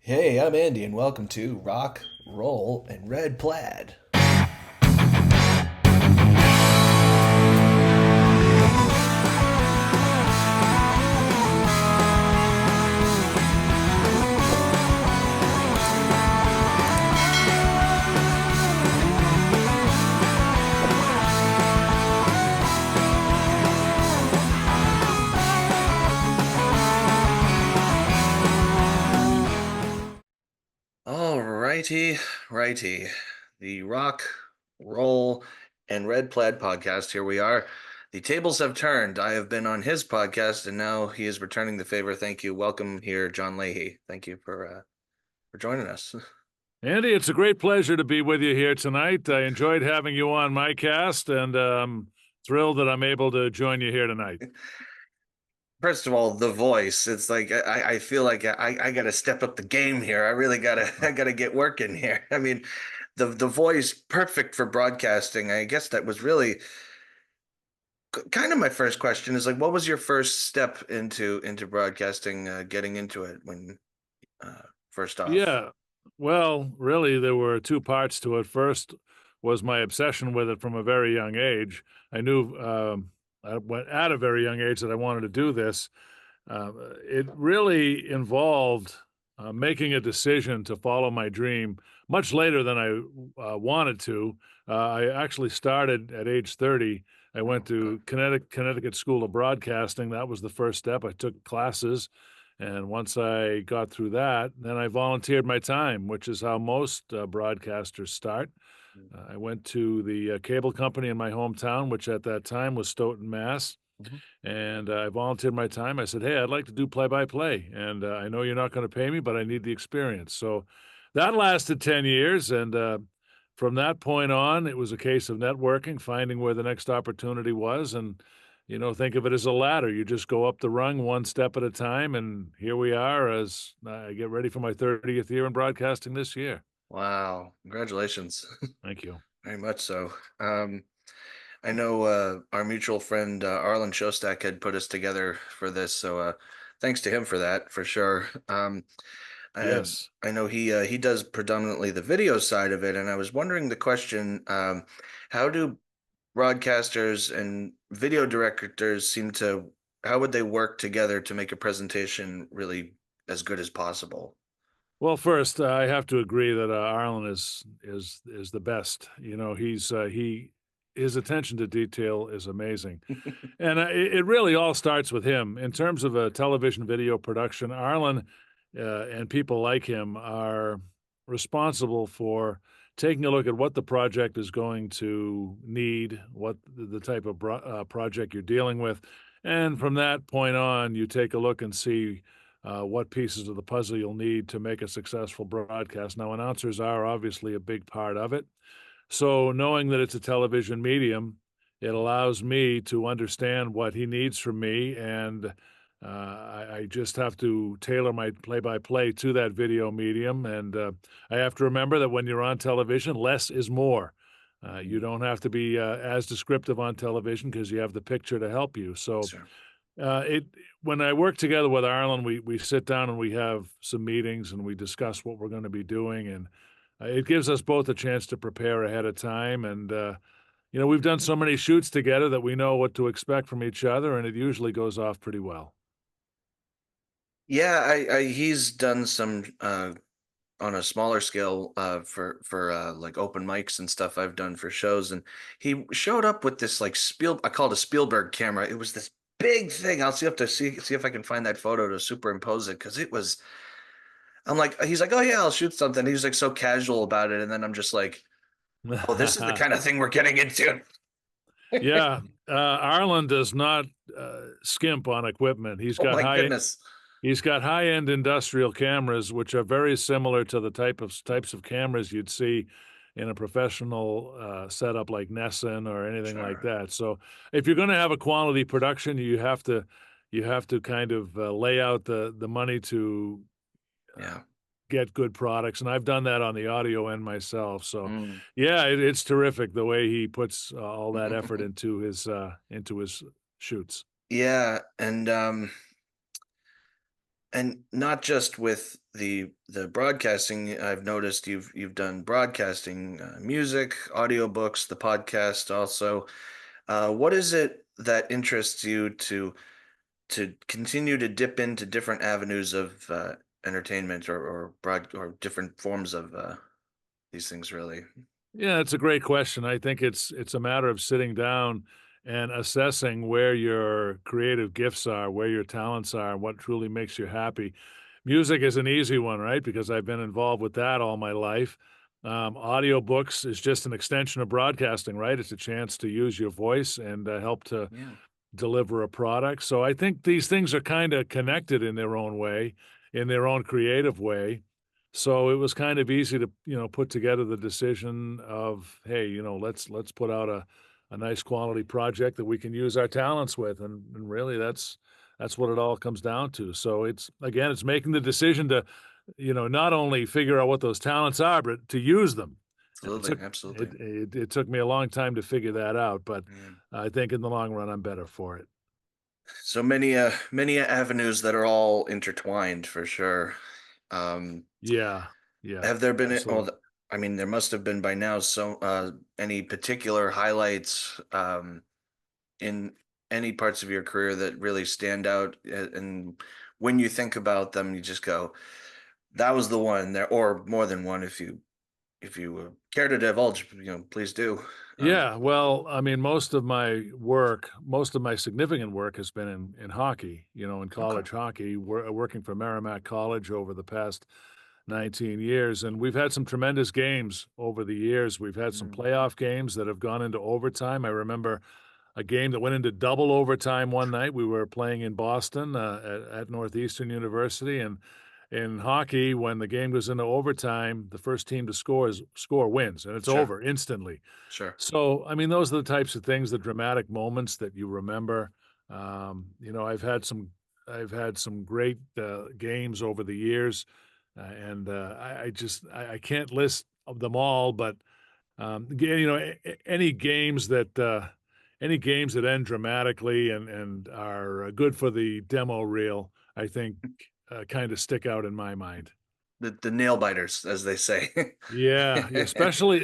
Hey, I'm Andy, and welcome to Rock, Roll, and Red Plaid. All righty, righty. The Rock, Roll, and Red Plaid podcast. Here we are. The tables have turned. I have been on his podcast, and now he is returning the favor. Thank you. Welcome here, John Leahy. Thank you for joining us. Andy, it's a great pleasure to be with you here tonight. I enjoyed having you on my cast, and thrilled that I'm able to join you here tonight. First of all, the voice. It's like I feel like I got to step up the game here. I really gotta I gotta get working here. I mean, the voice perfect for broadcasting. I guess that was really kind of my first question. Is like, what was your first step into broadcasting? Getting into it when first off. Yeah, well, really, there were two parts to it. First was my obsession with it from a very young age. I knew at a very young age that I wanted to do this. Uh, it really involved making a decision to follow my dream much later than I wanted to. I actually started at age 30. I went Okay. to Connecticut School of Broadcasting. That was the first step. I took classes. And once I got through that, then I volunteered my time, which is how most broadcasters start. I went to the cable company in my hometown, which at that time was Stoughton, Mass, Mhm. and I volunteered my time. I said, "Hey, I'd like to do play-by-play, and I know you're not going to pay me, but I need the experience." So that lasted 10 years, and from that point on, it was a case of networking, finding where the next opportunity was, and think of it as a ladder. You just go up the rung one step at a time, and here we are as I get ready for my 30th year in broadcasting this year. Wow, congratulations. Thank you. Very much so. I know our mutual friend Arlen Shostak had put us together for this, so thanks to him for that, for sure. I, Yes. I know he does predominantly the video side of it, and I was wondering the question: how do broadcasters and video directors how would they work together to make a presentation really as good as possible? Well, first, I have to agree that Arlen is the best. He his attention to detail is amazing, and it really all starts with him in terms of a television video production. Arlen and people like him are responsible for taking a look at what the project is going to need, what the type of project you're dealing with, and from that point on, you take a look and see what pieces of the puzzle you'll need to make a successful broadcast. Now, announcers are obviously a big part of it. So, knowing that it's a television medium, it allows me to understand what he needs from me. And I just have to tailor my play by play to that video medium. And I have to remember that when you're on television, less is more. You don't have to be as descriptive on television because you have the picture to help you. So, Sure. it when I work together with Arlen, we sit down and we have some meetings and we discuss what we're going to be doing, and it gives us both a chance to prepare ahead of time. And we've done so many shoots together that we know what to expect from each other, and it usually goes off pretty well. Yeah, he's done some on a smaller scale for like open mics and stuff I've done for shows, and he showed up with this like I call it a Spielberg camera. It was this big thing. I'll see if I can find that photo to superimpose it because it was. I'm like, he's like, oh yeah, I'll shoot something. He's like so casual about it, and then I'm just like, oh, this is the kind of thing we're getting into. Yeah, Arlen does not skimp on equipment. Oh my goodness. He's got high-end industrial cameras, which are very similar to the types of cameras you'd see in a professional setup like Nesson or anything like Sure. that. So, if you're going to have a quality production, you have to kind of lay out the money to uh, Yeah. get good products, and I've done that on the audio end myself. So, Mm. yeah, it's terrific the way he puts all that effort into his shoots. Yeah, and not just with the broadcasting. I've noticed you've done broadcasting, music, audiobooks, the podcast also. What is it that interests you to continue to dip into different avenues of entertainment or broad or different forms of these things really? Yeah, it's a great question. I think it's a matter of sitting down and assessing where your creative gifts are, where your talents are, and what truly makes you happy. Music is an easy one, right? Because I've been involved with that all my life. Audiobooks is just an extension of broadcasting, right? It's a chance to use your voice and help to Yeah, deliver a product. So I think these things are kind of connected in their own way, in their own creative way. So it was kind of easy to, put together the decision of, hey, let's put out a nice quality project that we can use our talents with. And really that's what it all comes down to. So it's again, it's making the decision to, not only figure out what those talents are, but to use them. And it absolutely, took absolutely. it took me a long time to figure that out, but Yeah. I think in the long run, I'm better for it. So many avenues that are all intertwined for sure. Um, Yeah, yeah, have there been absolutely. I mean, there must have been by now so any particular highlights in any parts of your career that really stand out, and when you think about them, you just go, "That was the one there," or more than one if you care to divulge, please do. Um, Yeah, well, I mean, most of my significant work has been in hockey, in okay. college hockey, working for Merrimack College over the past 19 years. And we've had some tremendous games over the years. We've had some Mm, playoff games that have gone into overtime. I remember a game that went into double overtime one night. We were playing in Boston at Northeastern University, and in hockey, when the game goes into overtime, the first team to score wins, and it's sure, over instantly. sure. So, I mean, those are the types of things, the dramatic moments that you remember. I've had some great games over the years, and I can't list of them all, but any games that end dramatically and are good for the demo reel, I think, kind of stick out in my mind. The nail biters, as they say. Yeah, yeah, especially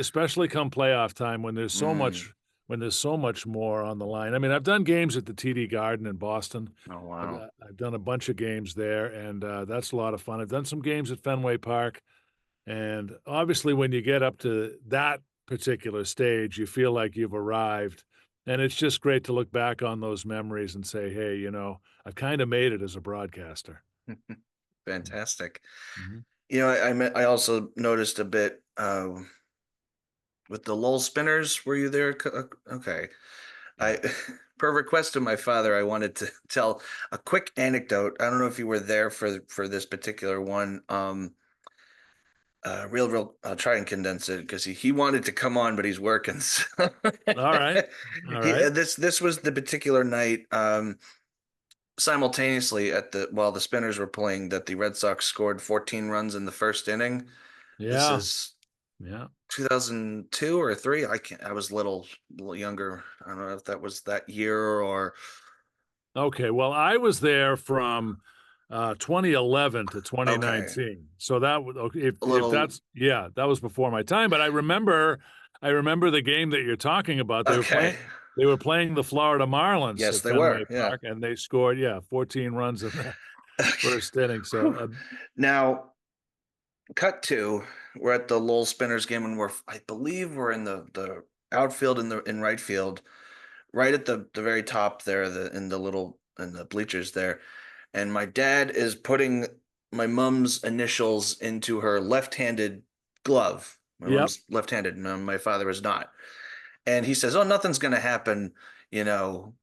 come playoff time Mm, when there's so much more on the line. I mean, I've done games at the TD Garden in Boston. oh wow. I've done a bunch of games there, and that's a lot of fun. I've done some games at Fenway Park, and obviously, when you get up to that particular stage, you feel like you've arrived, and it's just great to look back on those memories and say, "Hey, I've kind of made it as a broadcaster." Fantastic. Mhm. I also noticed a bit with the lull spinners. Were you there? Okay. I, Yeah. per request of my father, I wanted to tell a quick anecdote. I don't know if you were there for this particular one. Real. I'll try and condense it because he wanted to come on, but he's working. So All right. All right. this was the particular night. Simultaneously at the while the Spinners were playing, that the Red Sox scored 14 runs in the first inning. This Yeah. is Yeah. 2002 or three. I can't. I was little younger. I don't know if that was that year or Okay, well, I was there from, 2011 to okay, 2019, so that would okay, a if little that's yeah, that was before my time, but I remember the game that you're talking about. okay. They were playing the Florida Marlins Yes, at they were. Fenway Yeah. Park, and they scored, yeah, 14 runs in the first inning, so, Whew. Now, cut to we're at the Lowell Spinners game, and I believe we're in the outfield in right field, right at the very top there, in the little in the bleachers there. And my dad is putting my mom's initials into her left-handed glove. My yep. mom's left-handed, and my father is not. And he says, "Oh, nothing's going to happen, you know,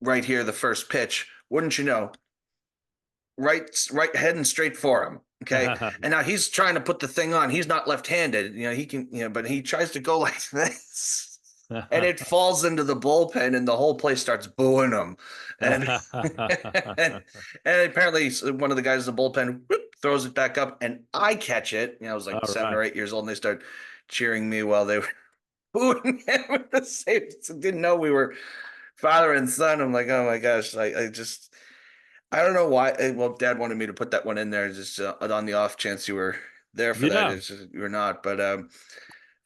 right here, the first pitch. Wouldn't you know? Right, heading straight for him." Okay, and now he's trying to put the thing on. He's not left-handed, he can, but he tries to go like this, and it falls into the bullpen, and the whole place starts booing him, and and, and apparently one of the guys in the bullpen throws it back up, and I catch it. I was like seven Alright. or 8 years old, and they start cheering me while they were booing him at the same. Didn't know we were father and son. I'm like, oh my gosh, I just I don't know why. Well, Dad wanted me to put that one in there just on the off chance you were there for that. Yeah, It's just, you were not, but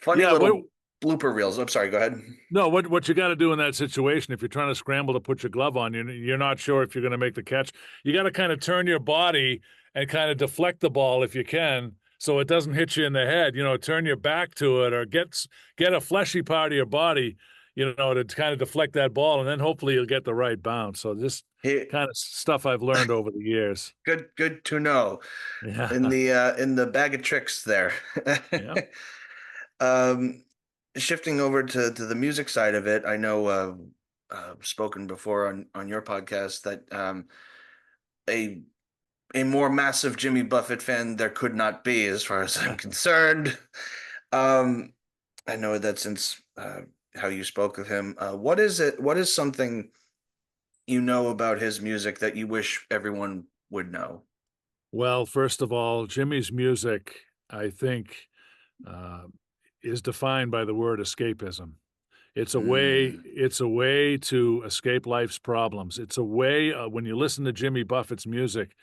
funny yeah. What little blooper reels. I'm sorry. Go ahead. No, what you got to do in that situation, if you're trying to scramble to put your glove on, you're not sure if you're going to make the catch. You got to kind of turn your body and kind of deflect the ball if you can, so it doesn't hit you in the head. Turn your back to it, or get a fleshy part of your body, to kind of deflect that ball, and then hopefully you'll get the right bounce. So just Hey, kind of stuff I've learned over the years. good to know. Yeah, In the bag of tricks there. yeah. Um, Shifting over to the music side of it, I know spoken before on your podcast that a a more massive Jimmy Buffett fan there could not be, as far as I'm concerned. Um, I know that since how you spoke of him, what is it? What is something you know about his music that you wish everyone would know? Well, first of all, Jimmy's music, I think, uh, is defined by the word escapism. Mm, It's a way to escape life's problems. It's a way, when you listen to Jimmy Buffett's music,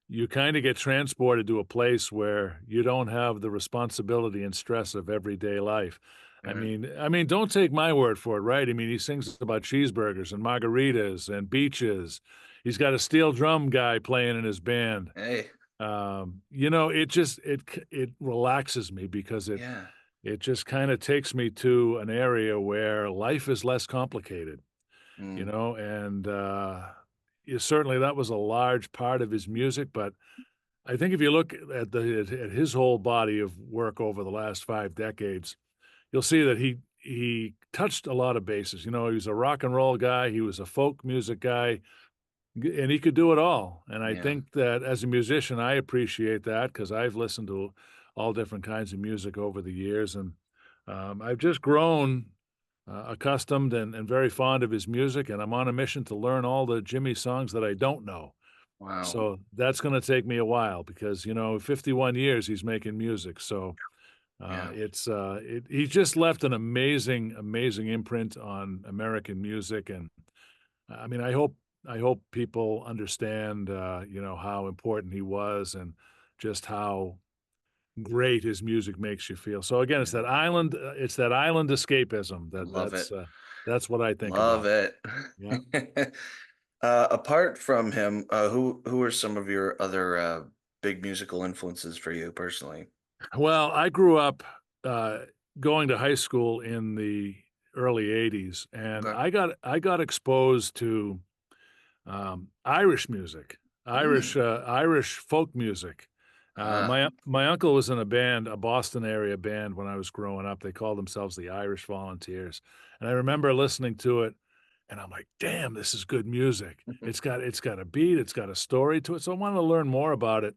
you kind of get transported to a place where you don't have the responsibility and stress of everyday life. mm, Don't take my word for it, right? I mean, he sings about cheeseburgers and margaritas and beaches. He's got a steel drum guy playing in his band. hey, It relaxes me because yeah, it just kind of takes me to an area where life is less complicated, mm, and certainly that was a large part of his music. But I think if you look at his whole body of work over the last 5 decades, you'll see that he touched a lot of bases. He was a rock and roll guy, he was a folk music guy, and he could do it all. And I yeah, think that as a musician, I appreciate that because I've listened to all different kinds of music over the years, and I've just grown accustomed and very fond of his music. And I'm on a mission to learn all the Jimmy songs that I don't know. wow, So that's going to take me a while because 51 years he's making music. So yeah, he's just left an amazing imprint on American music, and I hope people understand, how important he was and just how great his music makes you feel. So again, yeah. it's that island escapism Love it, that's what I think love about. it. Yeah. Apart from him, who are some of your other big musical influences for you personally? Well, I grew up uh, going to high school in the early '80s, and Okay. I got exposed to Irish music, Mm. Irish folk music. Ah. My uncle was in a band, a Boston area band when I was growing up. They called themselves the Irish Volunteers, and I remember listening to it, and I'm like, "Damn, this is good music. It's got a beat, it's got a story to it." So I wanted to learn more about it.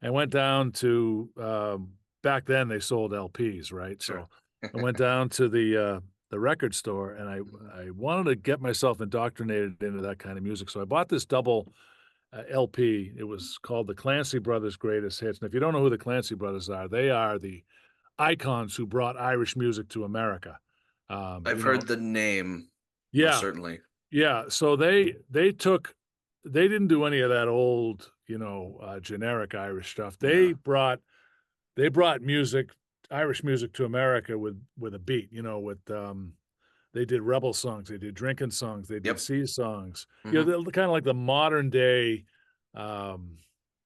I went down to back then they sold LPs, right? Sure. So I went down to the record store, and Mhm. I wanted to get myself indoctrinated into that kind of music. So I bought this double LP. It was called the Clancy Brothers Greatest Hits. And if you don't know who the Clancy Brothers are, they are the icons who brought Irish music to America. Um, I've you know, heard the name, most yeah, certainly. yeah. So they didn't do any of that old, generic Irish stuff. No. They brought music, Irish music to America with a beat, they did rebel songs, they did drinking songs, they did Yep. sea songs. Hmm. They're kind of like the modern day, um,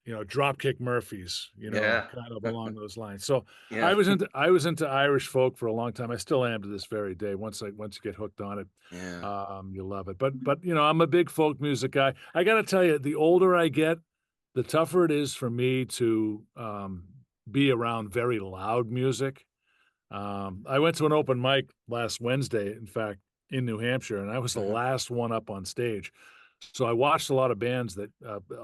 Dropkick Murphys, Yeah. kind of along those lines. So Yeah. I was into Irish folk for a long time. I still am to this very day. Once you get hooked on it, Yeah. you love it. But I'm a big folk music guy. I got to tell you, the older I get, the tougher it is for me to be around very loud music. I went to an open mic last Wednesday, in fact, in New Hampshire, and I was the Hmm. last one up on stage. So I watched a lot of bands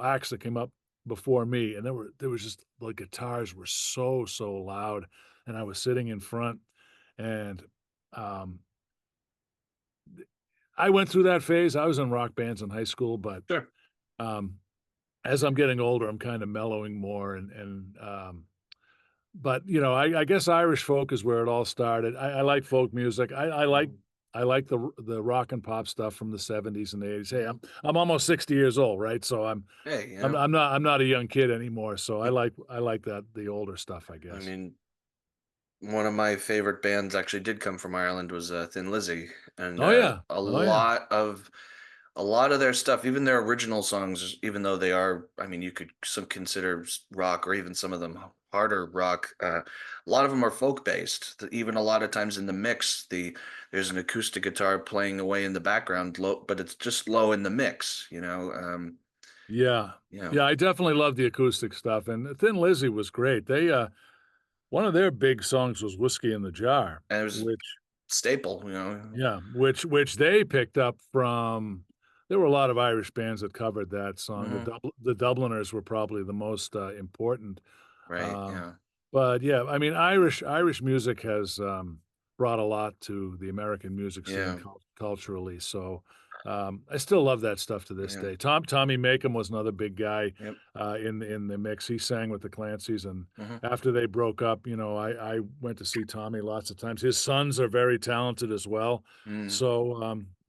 acts that came up before me, and there was just the guitars were so loud, and I was sitting in front, and um, I went through that phase. I was in rock bands in high school, but Sure. um, as I'm getting older, I'm kind of mellowing more, but I guess Irish folk is where it all started. I like folk music. I like Mm. I like the rock and pop stuff from the '70s and the '80s. Hey, I'm almost 60 years old, right? So Hey, I'm not a young kid anymore. So I like that the older stuff, I I guess. mean, one of my favorite bands actually did come from Ireland was Thin Lizzy, and Oh yeah, a oh yeah, lot of their stuff, even their original songs, even though they are, I mean, you could some consider rock or even some of them harder rock. A lot of them are folk based. Even a lot of times in the mix, there's an acoustic guitar playing away in the background, low, but it's just low in the mix. yeah, You know, yeah. I definitely love the acoustic stuff, and Thin Lizzy was great. One of their big songs was "Whiskey in the Jar," and it was which staple. You know, yeah, which they picked up from. There were a lot of Irish bands that covered that song. hmm The Dubliners were probably the most important. right? Um, Yeah, but yeah, I mean, Irish music has brought a lot to the American music scene yeah, culturally. So I still love that stuff to this yeah. day. Tommy Makem was another big guy Yep. in the mix. He sang with the Clancys, and hmm after they broke up, I went to see Tommy lots of times. His sons are very talented as well. mm So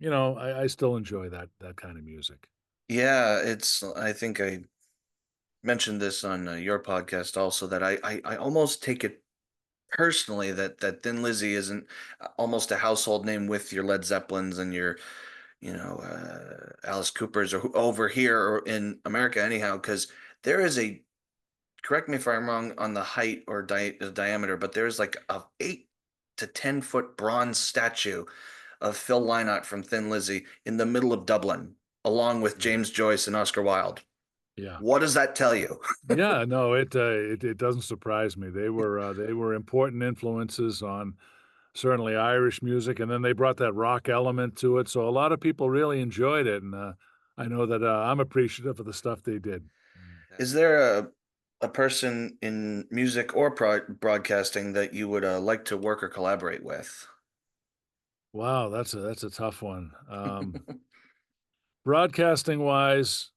I still enjoy that kind of music. Yeah, I think I mentioned this on your podcast also that I almost take it personally that Thin Lizzy isn't almost a household name with your Led Zeppelins and your Alice Coopers or over here or in America anyhow, because there is a correct me if I'm wrong on the height or diameter, but there's like a 8 to 10 foot bronze statue of Phil Lynott from Thin Lizzy in the middle of Dublin, along with Yeah. James Joyce and Oscar Wilde. Yeah. What does that tell you? Yeah, no, it doesn't surprise me. They were important influences on certainly Irish music, and then they brought that rock element to it, so a lot of people really enjoyed it, and, I know that, I'm appreciative of the stuff they did. Is there a person in music or broadcasting that you would like to work or collaborate with? Wow, that's a tough one. Broadcasting wise,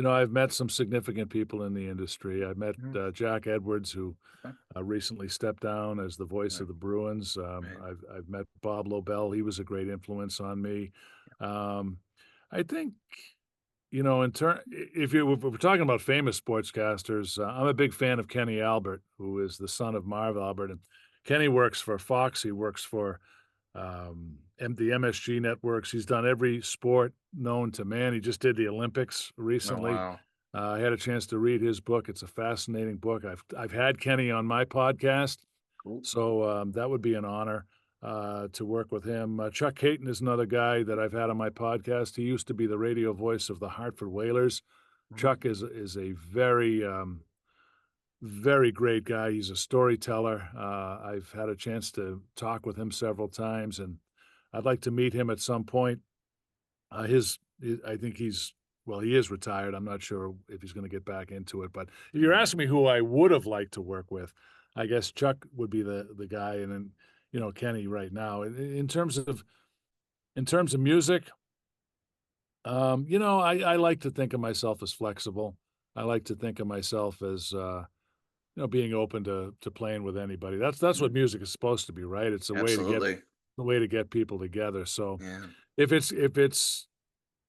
I've met some significant people in the industry. I met, Mhm. Jack Edwards, who Okay. recently stepped down as the voice Right, of the Bruins. right. I've met Bob Lobel. He was a great influence on me. Um, I think, if we're talking about famous sportscasters, I'm a big fan of Kenny Albert, who is the son of Marv Albert. And Kenny works for Fox. He works for the MSG networks. He's done every sport known to man. He just did the Olympics Oh recently. wow. I had a chance to read his book. It's a fascinating book. I've had Kenny on my podcast, Cool. so that would be an honor to work with him. Chuck Hayton is another guy that I've had on my podcast. He used to be the radio voice of the Hartford Whalers. Mhm. Chuck is a very great guy. He's a storyteller. I've had a chance to talk with him several times, and I'd like to meet him at some point. I think he is retired. I'm not sure if he's going to get back into it. But if you're Mm. asking me who I would have liked to work with, I guess Chuck would be the guy, and then Kenny right now. In terms of music, I like to think of myself as flexible. I like to think of myself as being open to playing with anybody. That's what Mm. music is supposed to be, right? It's a way to get Absolutely. the way to get people together. So Yeah. if it's if it's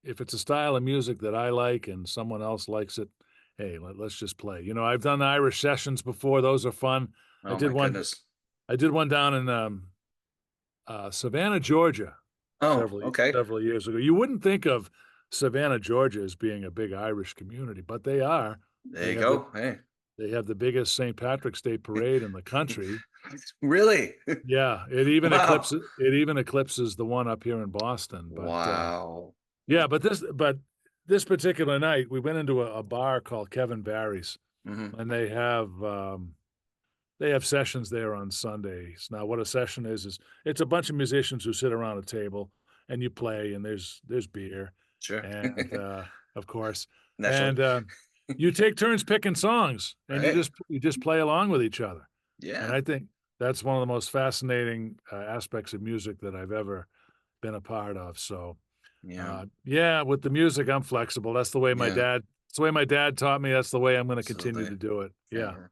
if it's a style of music that I like and someone else likes it, hey, let's just play. I've done Irish sessions before; those are fun. I Oh did my one. goodness. I did one down in Savannah, Georgia, Oh, several okay. several years ago. You wouldn't think of Savannah, Georgia, as being a big Irish community, but they are. There They you have the go. Hey. they have the biggest St. Patrick's Day parade in the country. Really? Yeah, Wow. it even eclipses the one up here in Boston, but, Wow. yeah, but this particular night, we went into a bar called Kevin Barry's, hmm and they have sessions there on Sundays. Now, what a session is it's a bunch of musicians who sit around a table, and you play, and there's beer, Sure. and, of course, Naturally. and, you take turns picking songs, and you Right. just play along with each other. And Yeah. I think that's one of the most fascinating, aspects of music that I've ever been a part of, so, Yeah. yeah, with the music, I'm flexible. Yeah. That's the way my dad taught me, that's the way I'm gonna continue Absolutely. to do it. Yeah. Yeah.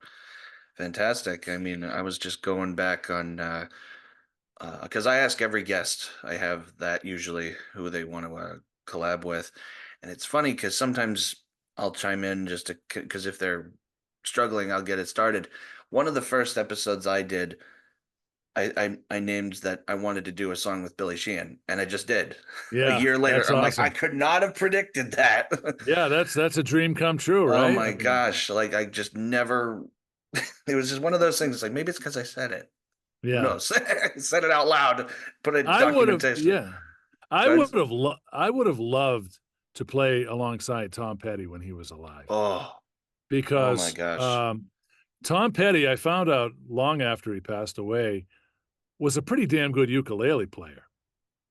Fantastic. I mean, I was just going back because I ask every guest I have that usually who they want to collab with, and it's funny because sometimes I'll chime in just to because if they're struggling, I'll get it started. One of the first episodes I did, I named that I wanted to do a song with Billy Sheehan, and I just did. A Yeah, year later, that's I'm like, I awesome. could not have predicted that. Yeah, that's a dream come true, Oh right? my I mean, gosh, like I just never. It was just one of those things. It's like maybe it's because I said it. Who yeah. knows? I said it out loud. Put a I would have documentation. yeah. Good. I would have loved to play alongside Tom Petty when he was alive Oh, oh my because, gosh. Tom Petty, I found out long after he passed away, was a pretty damn good ukulele player.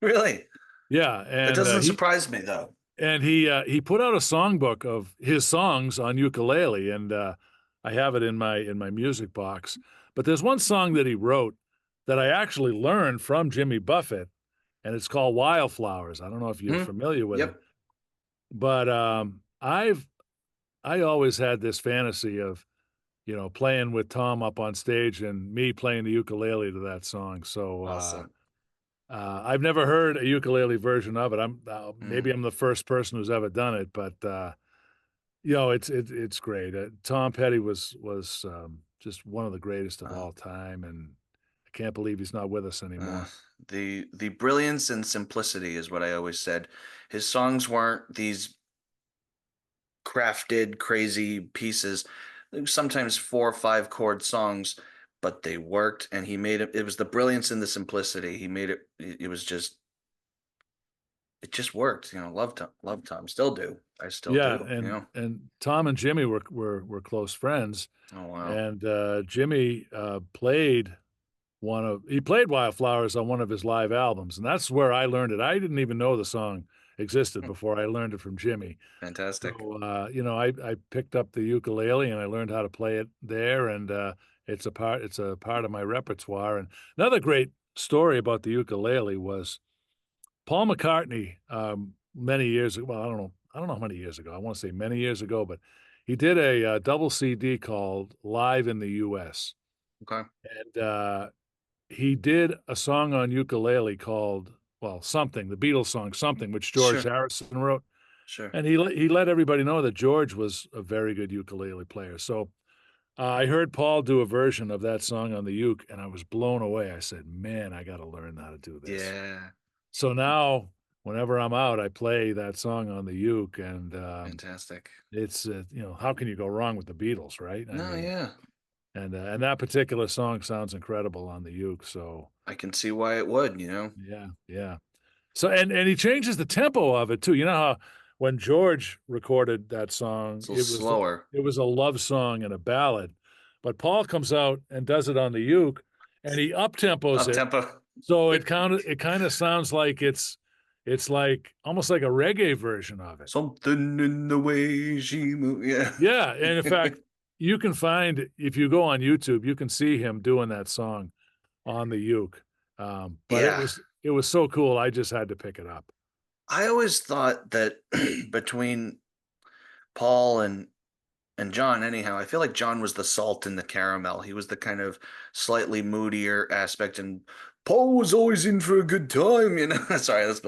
Really? Yeah, That doesn't surprise me though. and he put out a songbook of his songs on ukulele, and, I have it in my music box. But there's one song that he wrote that I actually learned from Jimmy Buffett, and it's called Wildflowers. I don't know if you're Hmm. familiar with it, Yep. but, I always had this fantasy of, playing with Tom up on stage and me playing the ukulele to that song. So, Awesome. I've never heard a ukulele version of it. Maybe Mm, I'm the first person who's ever done it, but, it's great. Tom Petty was just one of the greatest of uh, all time, and I can't believe he's not with us uh, anymore. the brilliance and simplicity is what I always said. His songs weren't these crafted, crazy pieces. They were sometimes 4 or 5 chord songs, but they worked, and he made it. It was the brilliance and the simplicity. He made it. It was just. It just worked. Love Tom. Love Tom. Still do. I still Yeah, do. and Tom and Jimmy were close friends, Oh wow. and, Jimmy, played he played Wildflowers on one of his live albums, and that's where I learned it. I didn't even know the song existed Hmm, before I learned it from Jimmy. fantastic. So, I picked up the ukulele and I learned how to play it there, and, it's a part of my repertoire. And another great story about the ukulele was Paul McCartney, many years ago, well, I don't know how many years ago, I wanna say many years ago, but he did a, double CD called Live in the US, Okay. and, he did a song on ukulele called, well, Something, the Beatles song Something, which George Sure. Harrison wrote, Sure. and he let everybody know that George was a very good ukulele player. So, I heard Paul do a version of that song on the uke, and I was blown away. I said, "Man, I gotta learn how to do this." Yeah. So now, whenever I'm out, I play that song on the uke, and, Fantastic. it's, how can you go wrong with the Beatles, right? I No, mean, yeah. and that particular song sounds incredible on the uke, so I can see why it would. yeah, yeah. So and he changes the tempo of it too. You know how when George recorded that song, It's a little slower. it was a love song and a ballad, but Paul comes out and does it on the uke, and he up tempos Up it, tempo. so it kinda sounds like it's like almost like a reggae version of it. Something in the way she moves. Yeah. Yeah, and in fact, you can find if you go on YouTube, you can see him doing that song on the uke, but Yeah. it was so cool, I just had to pick it up. I always thought that between Paul and John, anyhow, I feel like John was the salt in the caramel. He was the kind of slightly moodier aspect, and Paul was always in for a good time. Sorry, that's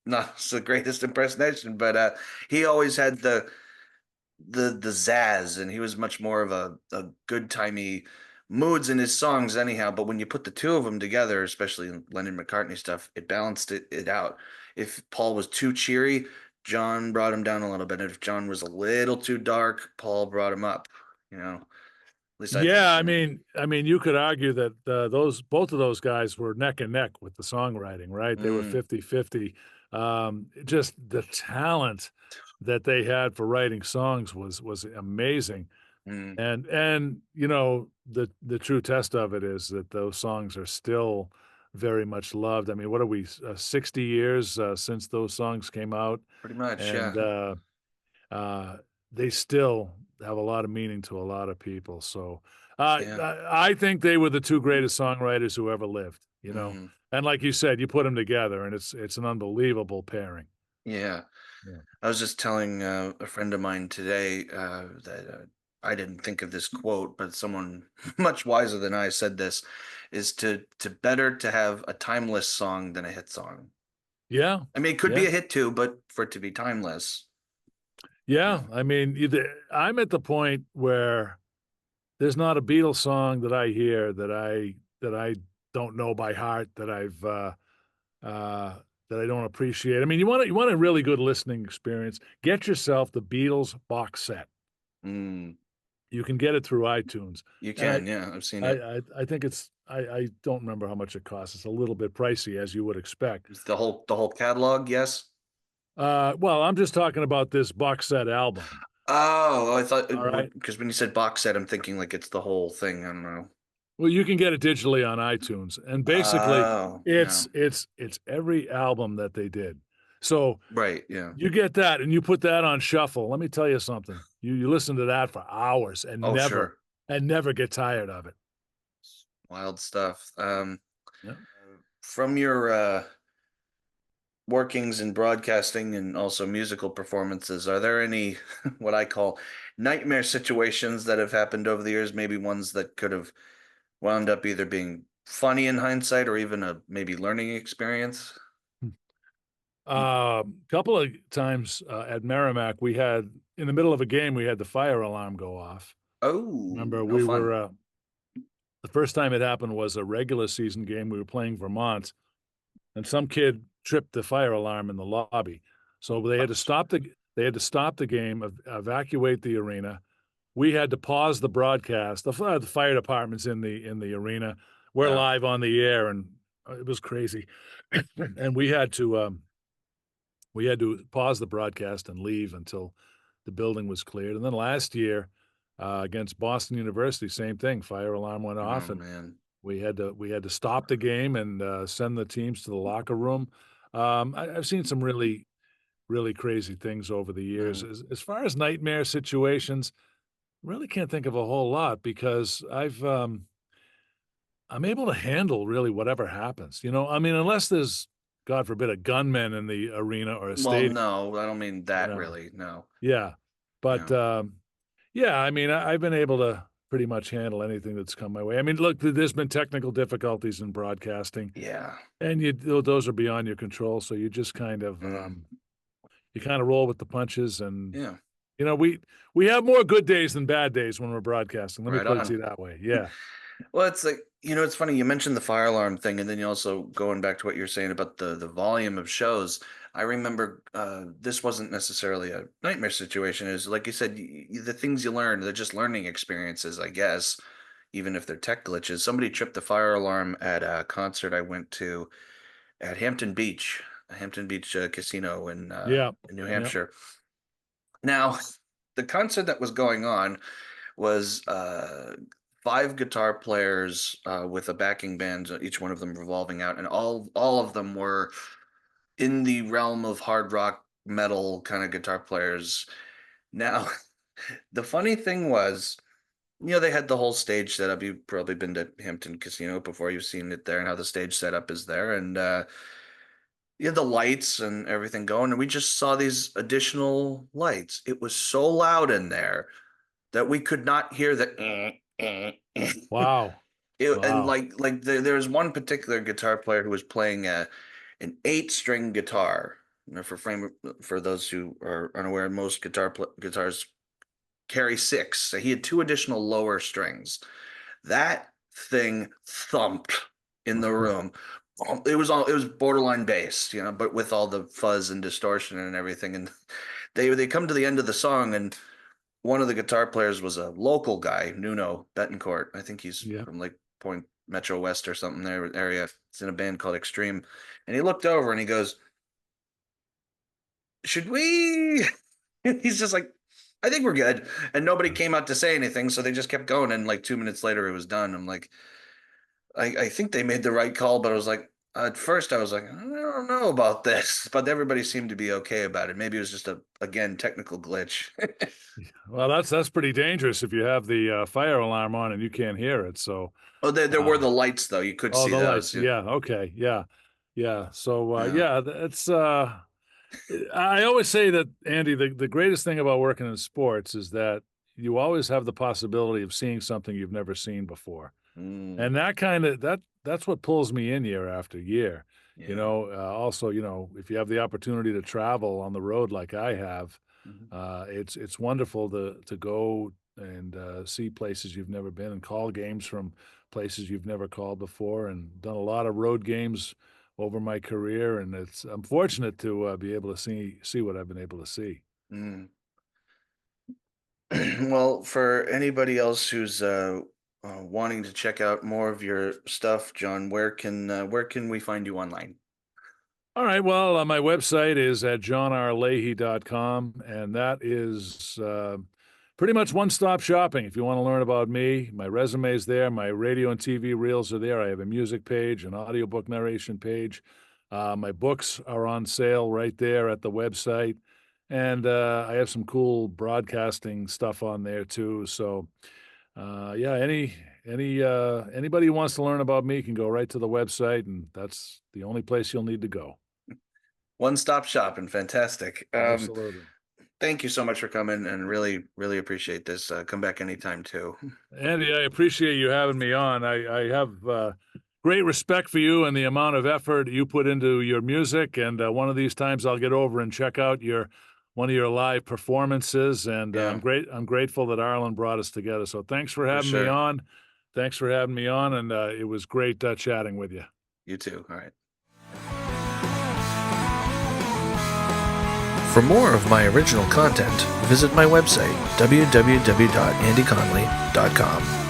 not the greatest impersonation, but he always had the zazz, and he was much more of a good timey moods in his songs anyhow. But when you put the two of them together, especially in Lennon McCartney stuff, it balanced it out. If Paul was too cheery, John brought him down a little bit. If John was a little too dark, Paul brought him up. At least I Yeah, think. you could argue that, those both of those guys were neck and neck with the songwriting, right? They were Mm, 50-50. Just the talent that they had for writing songs was amazing. mm, And, the true test of it is that those songs are still very much loved. I mean, what are we, 60 years, since those songs came out? pretty much, And, yeah. uh, they still have a lot of meaning to a lot of people, so, Yeah. I think they were the 2 greatest songwriters who ever lived, Mm, and like you said, you put them together, and it's an unbelievable pairing. yeah. Yeah. I was just telling a friend of mine today that I didn't think of this quote, but someone much wiser than I said this, is to better to have a timeless song than a hit song. Yeah, I mean, it could be yeah, a hit too, but for it to be timeless, you yeah. know. I mean, I'm at the point where there's not a Beatles song that I hear that I don't know by heart uh, that I don't appreciate. I mean, you want a really good listening experience. Get yourself the Beatles box set. Mm, You can get it through iTunes, you and can, yeah, I've seen it. I think I don't remember how much it costs. It's a little bit pricey, as you would expect. It's the whole catalog, yes. Well, I'm just talking about this box set album. Oh, I thought All it right. would, because when you said box set, I'm thinking like it's the whole thing. I don't know. Well, you can get it digitally on iTunes, and basically, Oh, yeah. it's every album that they did. So Right, yeah. you get that, and you put that on shuffle. Let me tell you something. You listen to that for hours Oh, sure. and never get tired of it. Wild stuff. Yeah. From your workings in broadcasting and also musical performances, are there any what I call nightmare situations that have happened over the years? Maybe ones that could have wound up either being funny in hindsight or even a maybe learning experience? Couple of times at Merrimack, we had in the middle of a game, we had the fire alarm go off. Oh, Remember, no we were fun. the first time it happened was a regular season game. We were playing Vermont, and some kid tripped the fire alarm in the lobby. So they had to stop the game, evacuate the arena. We had to pause the broadcast. The fire department's in the arena. We're Yeah. live on the air, and it was crazy. And we had to pause the broadcast and leave until the building was cleared. And then last year, against Boston University, same thing. Fire alarm went Oh off, and man. we had to stop the game and send the teams to the locker room. I've seen some really crazy things over the years. Mm. As far as nightmare situations, really can't think of a whole lot because I'm able to handle really whatever happens. You know, I mean, unless there's God forbid a gunman in the arena or a Well, stadium. no, I don't mean You that know, really. No. yeah, but Yeah. yeah, I mean, I've been able to pretty much handle anything that's come my way. I mean, look, there's been technical difficulties in broadcasting, Yeah. and those are beyond your control. So you just Mm. you kind of roll with the punches, and Yeah. you know, we have more good days than bad days when we're broadcasting. Let me Right put it to on. you that way. Yeah, Well, it's like, it's funny you mentioned the fire alarm thing, and then you also going back to what you're saying about the volume of shows. I remember this wasn't necessarily a nightmare situation. Is like you said, the things you learn, they're just learning experiences, I guess, even if they're tech glitches. Somebody tripped the fire alarm at a concert I went to at Hampton Beach Casino yeah, in New yeah. Hampshire. Now, the concert that was going on was five guitar players with a backing band, each one of them revolving out, and all of them were in the realm of hard rock metal kind of guitar players. Now, the funny thing was, they had the whole stage set up. You've probably been to Hampton Casino before. You've seen it there and how the stage setup is there, and you had the lights and everything going. And we just saw these additional lights. It was so loud in there that we could not hear the Wow, and wow. there was one particular guitar player who was playing an eight-string guitar. For those who are unaware, most guitars carry six. So he had two additional lower strings. That thing thumped in the room. It was borderline bass, but with all the fuzz and distortion and everything. And they come to the end of the song, and one of the guitar players was a local guy, Nuno Betancourt. I think he's Yeah, from like Point Metro West or something there area. He's in a band called Extreme. And he looked over and he goes, "Should we?" He's just like, "I think we're good." And nobody came out to say anything, so they just kept going. And like 2 minutes later, it was done. I'm like, I think they made the right call, but I was like, at first I was like, I don't know about this, but everybody seemed to be okay about it. Maybe it was just again, technical glitch. well, that's pretty dangerous if you have the fire alarm on and you can't hear it. So, Oh, there were uh, the lights though. You could oh, see the lights. those. Yeah. Yeah, okay, yeah, yeah. So, Yeah. yeah, it's. I always say that Andy, the greatest thing about working in sports is that you always have the possibility of seeing something you've never seen before. Mm, And that's what pulls me in year after year. yeah. Also, if you have the opportunity to travel on the road like I have, Mhm. it's wonderful to go and see places you've never been and call games from places you've never called before, and done a lot of road games over my career, and I'm fortunate to be able to see what I've been able to see. Mm. Well, for anybody else who's wanting to check out more of your stuff, John, where can we find you online? All right. Well, my website is at johnrleahy.com, and that is pretty much one stop shopping. If you want to learn about me, my resume is there, my radio and TV reels are there. I have a music page, an audiobook narration page. My books are on sale right there at the website. And I have some cool broadcasting stuff on there too. So, yeah, anybody who wants to learn about me can go right to the website, and that's the only place you'll need to go. One stop shopping, fantastic. Absolutely. Thank you so much for coming, and really, really appreciate this. Come back anytime too. Andy, I appreciate you having me on. I have great respect for you and the amount of effort you put into your music. And one of these times, I'll get over and check out your one of your live performances. And Yeah, I'm grateful that Arlen brought us together. So thanks for for having me sure. on. Thanks for having me on, and it was great chatting with you. You too. All right. For more of my original content, visit my website, www.andyconley.com.